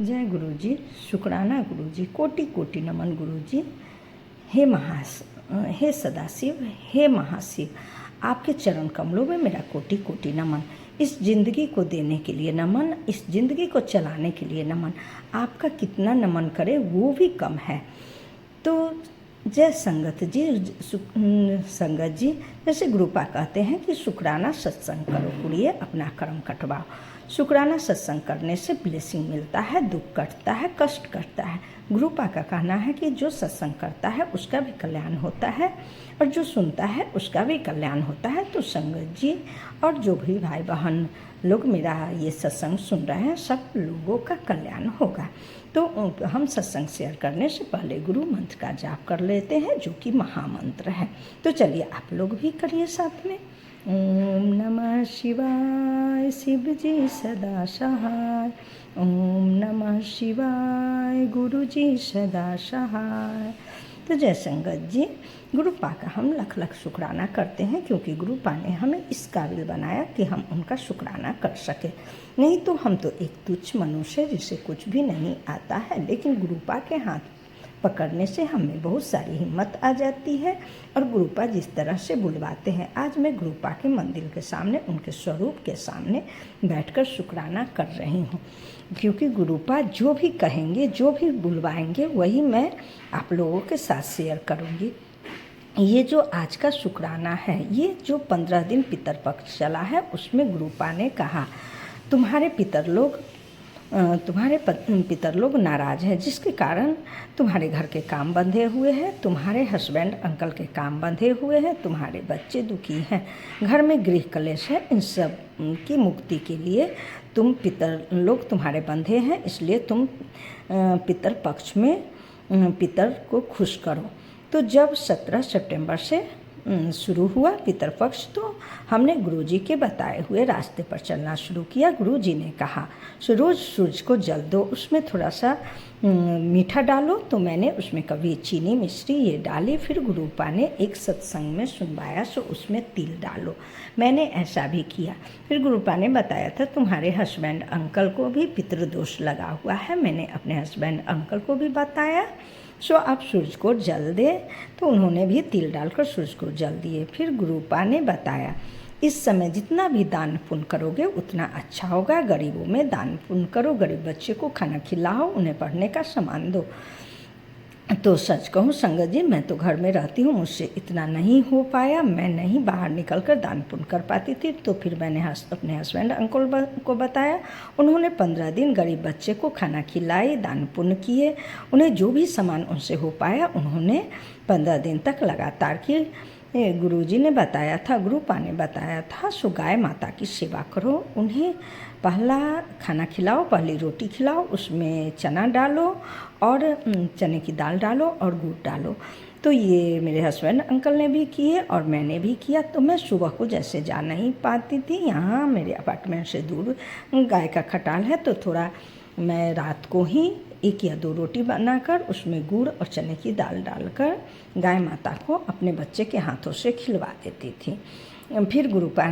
जय गुरु जी, शुक्राना गुरु जी, कोटि कोटि नमन गुरु जी। हे सदाशिव, हे महाशिव, आपके चरण कमलों में मेरा कोटि कोटि नमन। इस जिंदगी को देने के लिए नमन, इस जिंदगी को चलाने के लिए नमन। आपका कितना नमन करे वो भी कम है। तो जय संगत जी, संगत जी, जैसे गुरुपा कहते हैं कि शुक्राना सत्संग करो कुड़िए, अपना कर्म कटवाओ। शुक्राना सत्संग करने से ब्लेसिंग मिलता है, दुख कटता है, कष्ट कटता है। गुरुपा का कहना है कि जो सत्संग करता है उसका भी कल्याण होता है और जो सुनता है उसका भी कल्याण होता है। तो संगत जी और जो भी भाई बहन लोग मेरा ये सत्संग सुन रहे हैं, सब लोगों का कल्याण होगा। तो हम सत्संग शेयर करने से पहले गुरु मंत्र का जाप कर लेते हैं, जो कि महामंत्र है। तो चलिए आप लोग भी करिए साथ में। ओम नमः शिवाय, शिव जी सदा सहाय। ओम नमः शिवाय, गुरु जी सदा सहाय। तो जय संगत जी, गुरुपा का हम लख लख शुक्राना करते हैं, क्योंकि गुरुपा ने हमें इस काबिल बनाया कि हम उनका शुक्राना कर सके। नहीं तो हम तो एक तुच्छ मनुष्य जिसे कुछ भी नहीं आता है, लेकिन गुरुपा के हाथ पकड़ने से हमें बहुत सारी हिम्मत आ जाती है और गुरुपा जिस तरह से बुलवाते हैं। आज मैं गुरुपा के मंदिर के सामने, उनके स्वरूप के सामने बैठकर शुक्राना कर रही हूँ, क्योंकि गुरुपा जो भी कहेंगे, जो भी बुलवाएंगे, वही मैं आप लोगों के साथ शेयर करूँगी। ये जो आज का शुक्राना है, ये जो 15 दिन पितरपक्ष चला है, उसमें गुरुपा ने कहा तुम्हारे पितर लोग नाराज़ हैं, जिसके कारण तुम्हारे घर के काम बंधे हुए हैं, तुम्हारे हस्बैंड अंकल के काम बंधे हुए हैं, तुम्हारे बच्चे दुखी हैं, घर में गृह कलेश है। इन सब की मुक्ति के लिए पितर लोग तुम्हारे बंधे हैं, इसलिए तुम पितर पक्ष में पितर को खुश करो। तो जब 17 सितंबर से शुरू हुआ पितरपक्ष, तो हमने गुरुजी के बताए हुए रास्ते पर चलना शुरू किया। गुरुजी ने कहा रोज़ सूरज को जल दो, उसमें थोड़ा सा मीठा डालो। तो मैंने उसमें कभी चीनी मिश्री ये डाली। फिर गुरुपा ने एक सत्संग में सुनवाया, सो उसमें तिल डालो। मैंने ऐसा भी किया। फिर गुरुपा ने बताया था तुम्हारे हस्बैंड अंकल को भी पितृदोष लगा हुआ है। मैंने अपने हस्बैंड अंकल को भी बताया, सो आप सूरज को जल दे। तो उन्होंने भी तिल डालकर सूरज को जल दिए। फिर गुरुपा ने बताया इस समय जितना भी दान पुण्य करोगे उतना अच्छा होगा। गरीबों में दान पुण्य करो, गरीब बच्चे को खाना खिलाओ, उन्हें पढ़ने का सामान दो। तो सच कहूँ संगत जी, मैं तो घर में रहती हूँ, मुझसे इतना नहीं हो पाया, मैं नहीं बाहर निकलकर दान पुण्य कर पाती थी। तो फिर मैंने अपने हस्बैंड अंकल को बताया। उन्होंने 15 दिन गरीब बच्चे को खाना खिलाई, दान पुण्य किए। उन्हें जो भी सामान उनसे हो पाया उन्होंने 15 दिन तक लगातार किए। गुरुजी ने बताया था, गुरुपा ने बताया था, सो गाय माता की सेवा करो, उन्हें पहला खाना खिलाओ, पहली रोटी खिलाओ, उसमें चना डालो और चने की दाल डालो और गुड़ डालो। तो ये मेरे हस्बैंड अंकल ने भी किए और मैंने भी किया। तो मैं सुबह को जैसे जा नहीं पाती थी, यहाँ मेरे अपार्टमेंट से दूर गाय का खटाल है, तो थोड़ा मैं रात को ही 1 या 2 रोटी बनाकर उसमें गुड़ और चने की दाल डालकर गाय माता को अपने बच्चे के हाथों से खिलवा देती थी। फिर गुरुपा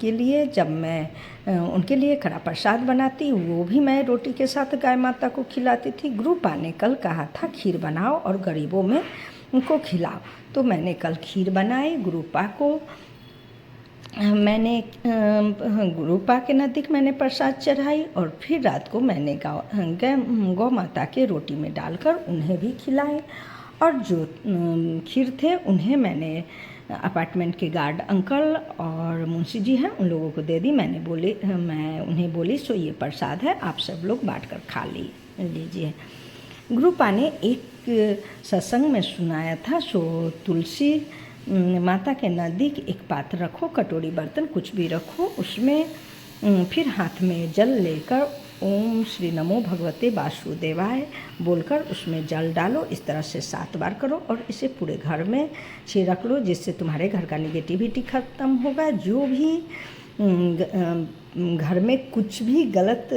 के लिए जब मैं उनके लिए कड़ा प्रसाद बनाती, वो भी मैं रोटी के साथ गाय माता को खिलाती थी। गुरुपा ने कल कहा था खीर बनाओ और गरीबों में उनको खिलाओ। तो मैंने कल खीर बनाई, गुरुपा को मैंने गुरुपा के नज़दीक मैंने प्रसाद चढ़ाई और फिर रात को मैंने गौ माता के रोटी में डालकर उन्हें भी खिलाई। और जो खीर थे उन्हें मैंने अपार्टमेंट के गार्ड अंकल और मुंशी जी हैं उन लोगों को दे दी। मैं उन्हें बोली सो ये प्रसाद है, आप सब लोग बांट कर खा लीजिए। गुरुपा ने एक सत्संग में सुनाया था, सो तुलसी माता के नज़दीक एक पात्र रखो, कटोरी बर्तन कुछ भी रखो, उसमें फिर हाथ में जल लेकर ओम श्री नमो भगवते वासुदेवाय बोलकर उसमें जल डालो। इस तरह से 7 बार करो और इसे पूरे घर में छिड़क लो, जिससे तुम्हारे घर का निगेटिविटी खत्म होगा। जो भी घर में कुछ भी गलत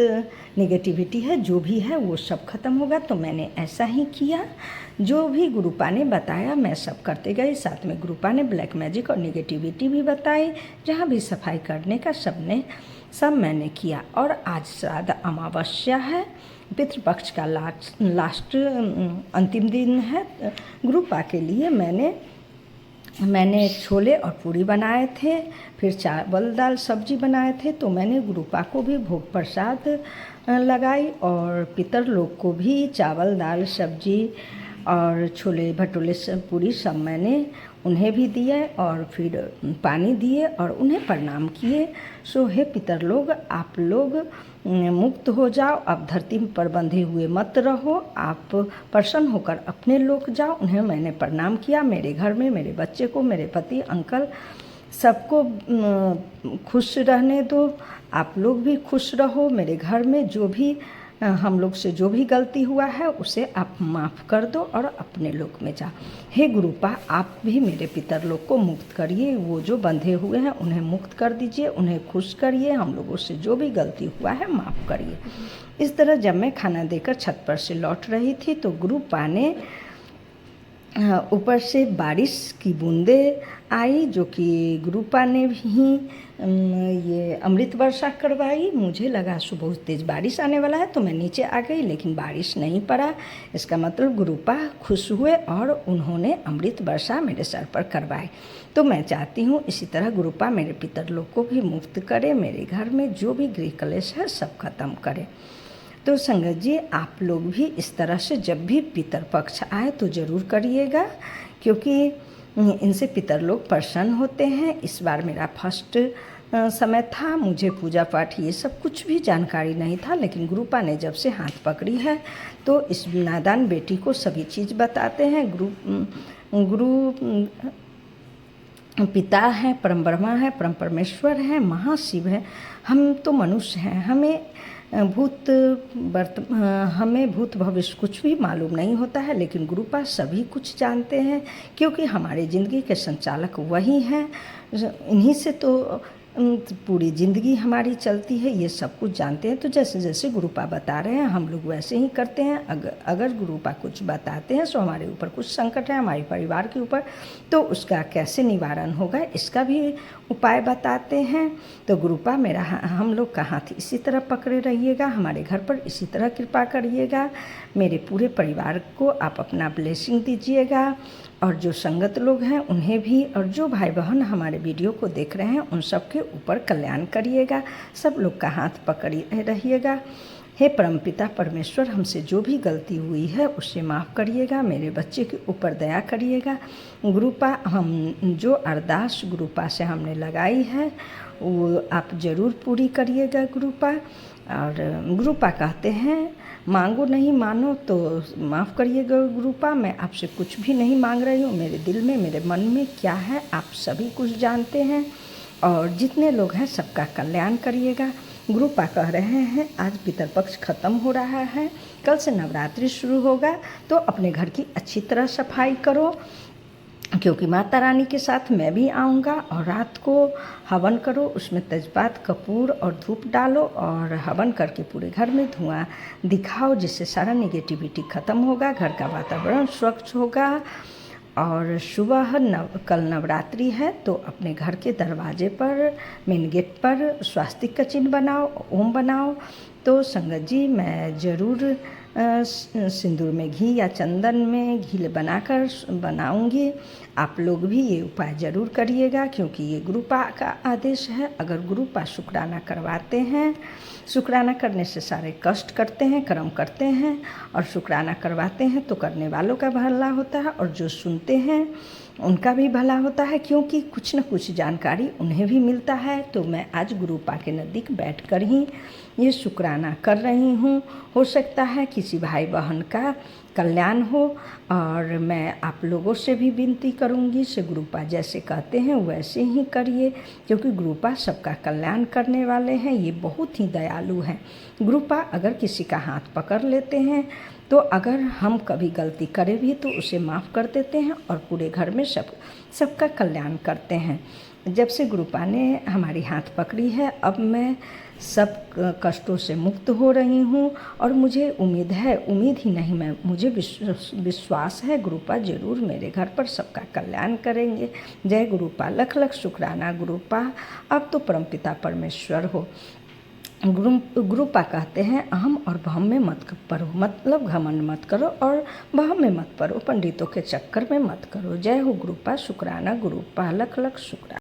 निगेटिविटी है, जो भी है वो सब खत्म होगा। तो मैंने ऐसा ही किया, जो भी गुरुपा ने बताया मैं सब करते गई। साथ में गुरुपा ने ब्लैक मैजिक और निगेटिविटी भी बताई। जहाँ भी सफाई करने का सबने सब मैंने किया। और आज श्राद्ध अमावस्या है, पितृपक्ष का लास्ट अंतिम दिन है। गुरुपा के लिए मैंने छोले और पूरी बनाए थे, फिर चावल दाल सब्जी बनाए थे। तो मैंने गुरुपा को भी भोग प्रसाद लगाई और पितर लोग को भी चावल दाल सब्जी और छोले भटूरे सब पूरी सब मैंने उन्हें भी दिए और फिर पानी दिए और उन्हें प्रणाम किए। सो हे पितर लोग, आप लोग मुक्त हो जाओ, आप धरती पर बंधे हुए मत रहो, आप प्रसन्न होकर अपने लोग जाओ। उन्हें मैंने प्रणाम किया। मेरे घर में मेरे बच्चे को, मेरे पति, अंकल, सबको खुश रहने दो, आप लोग भी खुश रहो। मेरे घर में जो भी हम लोग से जो भी गलती हुआ है उसे आप माफ़ कर दो और अपने लोक में जाओ। हे गुरुपा, आप भी मेरे पितर लोग को मुक्त करिए, वो जो बंधे हुए हैं उन्हें मुक्त कर दीजिए, उन्हें खुश करिए, हम लोगों से जो भी गलती हुआ है माफ़ करिए। इस तरह जब मैं खाना देकर छत पर से लौट रही थी तो गुरुपा ने ऊपर से बारिश की बूंदें आई, जो कि गुरुपा ने भी ये अमृत वर्षा करवाई। मुझे लगा सुबह बहुत तेज़ बारिश आने वाला है तो मैं नीचे आ गई, लेकिन बारिश नहीं पड़ा। इसका मतलब गुरुपा खुश हुए और उन्होंने अमृत वर्षा मेरे सर पर करवाई। तो मैं चाहती हूँ इसी तरह गुरुपा मेरे पितर लोग को भी मुक्त करे, मेरे घर में जो भी गृह कलेश है सब खत्म करे। तो संगत जी, आप लोग भी इस तरह से जब भी पितर पक्ष आए तो ज़रूर करिएगा, क्योंकि इनसे पितर लोग प्रसन्न होते हैं। इस बार मेरा फर्स्ट समय था, मुझे पूजा पाठ ये सब कुछ भी जानकारी नहीं था, लेकिन गुरुपा ने जब से हाथ पकड़ी है तो इस नादान बेटी को सभी चीज़ बताते हैं। गुरु पिता है, परम ब्रह्मा है, परम परमेश्वर है, महाशिव है। हम तो मनुष्य हैं, हमें भूत भविष्य कुछ भी मालूम नहीं होता है, लेकिन गुरुपा सभी कुछ जानते हैं, क्योंकि हमारी ज़िंदगी के संचालक वही हैं। इन्हीं से तो पूरी ज़िंदगी हमारी चलती है, ये सब कुछ जानते हैं। तो जैसे जैसे गुरुपा बता रहे हैं हम लोग वैसे ही करते हैं। अगर गुरुपा कुछ बताते हैं तो हमारे ऊपर कुछ संकट है, हमारे परिवार के ऊपर, तो उसका कैसे निवारण होगा इसका भी उपाय बताते हैं। तो गुरुपा हम लोग का हाथ इसी तरह पकड़े रहिएगा, हमारे घर पर इसी तरह कृपा करिएगा, मेरे पूरे परिवार को आप अपना ब्लेसिंग दीजिएगा। और जो संगत लोग हैं उन्हें भी, और जो भाई बहन हमारे वीडियो को देख रहे हैं उन सब के ऊपर कल्याण करिएगा, सब लोग का हाथ पकड़े रहिएगा। हे परमपिता परमेश्वर, हमसे जो भी गलती हुई है उससे माफ़ करिएगा, मेरे बच्चे के ऊपर दया करिएगा। गुरुपा, हम जो अरदास गुरुपा से हमने लगाई है वो आप ज़रूर पूरी करिएगा गुरुपा। और गुरुपा कहते हैं मांगो नहीं मानो, तो माफ़ करिएगा गुरुपा, मैं आपसे कुछ भी नहीं मांग रही हूँ। मेरे दिल में, मेरे मन में क्या है आप सभी कुछ जानते हैं, और जितने लोग हैं सबका कल्याण करिएगा। गुरुपा कह रहे हैं आज पितरपक्ष खत्म हो रहा है, कल से नवरात्रि शुरू होगा, तो अपने घर की अच्छी तरह सफाई करो, क्योंकि माता रानी के साथ मैं भी आऊँगा। और रात को हवन करो, उसमें तेजपात, कपूर और धूप डालो और हवन करके पूरे घर में धुआं दिखाओ, जिससे सारा नेगेटिविटी ख़त्म होगा, घर का वातावरण स्वच्छ होगा। और सुबह कल नवरात्रि है तो अपने घर के दरवाजे पर, मेन गेट पर स्वास्तिक का चिन्ह बनाओ, ओम बनाओ। तो संगत जी, मैं ज़रूर सिंदूर में घी या चंदन में घी बनाकर बनाऊंगी। आप लोग भी ये उपाय ज़रूर करिएगा, क्योंकि ये गुरुपा का आदेश है। अगर गुरुपा शुक्राना करवाते हैं, शुक्राना करने से सारे कष्ट करते हैं, कर्म करते हैं, और शुक्राना करवाते हैं तो करने वालों का भला होता है और जो सुनते हैं उनका भी भला होता है, क्योंकि कुछ न कुछ जानकारी उन्हें भी मिलता है। तो मैं आज गुरुपा के नज़दीक बैठकर ही ये शुक्राना कर रही हूँ। हो सकता है किसी भाई बहन का कल्याण हो, और मैं आप लोगों से भी विनती करूँगी से गुरुपा जैसे कहते हैं वैसे ही करिए, क्योंकि गुरुपा सबका कल्याण करने वाले हैं, ये बहुत ही दयालु हैं। गुरुपा अगर किसी का हाथ पकड़ लेते हैं तो अगर हम कभी गलती करें भी तो उसे माफ़ कर देते हैं और पूरे घर में सबका कल्याण करते हैं। जब से गुरुपा ने हमारी हाथ पकड़ी है, अब मैं सब कष्टों से मुक्त हो रही हूँ, और मुझे उम्मीद ही नहीं, मुझे विश्वास है गुरुपा ज़रूर मेरे घर पर सबका कल्याण करेंगे। जय गुरुपा, लख लख शुक्राना गुरुपा। अब तो परमपिता परमेश्वर हो। गुरुपा कहते हैं अहम और भम में मत पड़ो, मतलब घमंड मत करो और भम में मत पड़ो, पंडितों के चक्कर में मत करो। जय हो गुरुपा, शुक्राना गुरुपा, लख लख शुक्राना।